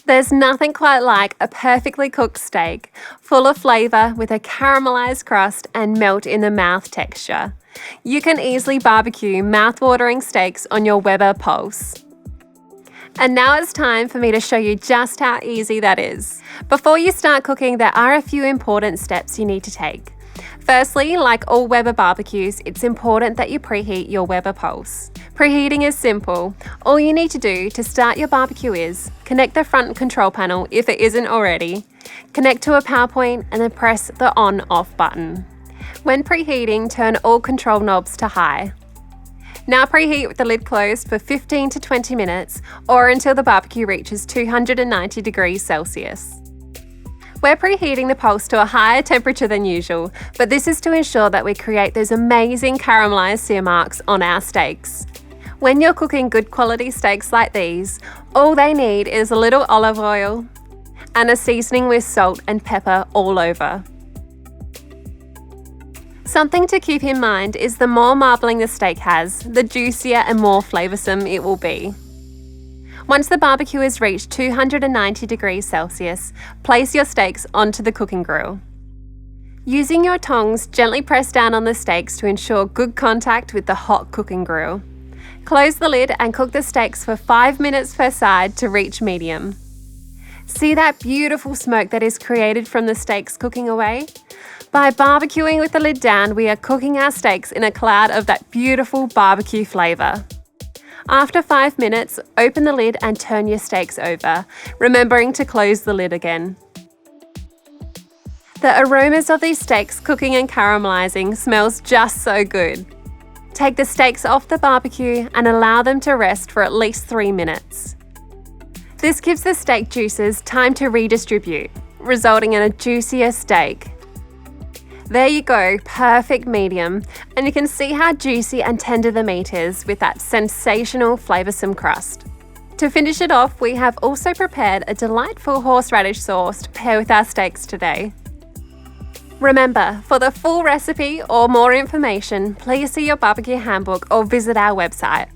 There's nothing quite like a perfectly cooked steak, full of flavour with a caramelised crust and melt in the mouth texture. You can easily barbecue mouth-watering steaks on your Weber Pulse. And now it's time for me to show you just how easy that is. Before you start cooking, there are a few important steps you need to take. Firstly, like all Weber barbecues, it's important that you preheat your Weber Pulse. Preheating is simple. All you need to do to start your barbecue is connect the front control panel if it isn't already, connect to a power point, and then press the on/off button. When preheating, turn all control knobs to high. Now preheat with the lid closed for 15 to 20 minutes or until the barbecue reaches 290 degrees Celsius. We're preheating the pulse to a higher temperature than usual, but this is to ensure that we create those amazing caramelised sear marks on our steaks. When you're cooking good quality steaks like these, all they need is a little olive oil and a seasoning with salt and pepper all over. Something to keep in mind is the more marbling the steak has, the juicier and more flavoursome it will be. Once the barbecue has reached 290 degrees Celsius, place your steaks onto the cooking grill. Using your tongs, gently press down on the steaks to ensure good contact with the hot cooking grill. Close the lid and cook the steaks for 5 minutes per side to reach medium. See that beautiful smoke that is created from the steaks cooking away? By barbecuing with the lid down, we are cooking our steaks in a cloud of that beautiful barbecue flavour. After 5 minutes, open the lid and turn your steaks over, remembering to close the lid again. The aromas of these steaks cooking and caramelising smells just so good. Take the steaks off the barbecue and allow them to rest for at least 3 minutes. This gives the steak juices time to redistribute, resulting in a juicier steak. There you go, perfect medium, and you can see how juicy and tender the meat is with that sensational flavoursome crust. To finish it off, we have also prepared a delightful horseradish sauce to pair with our steaks today. Remember, for the full recipe or more information, please see your barbecue handbook or visit our website.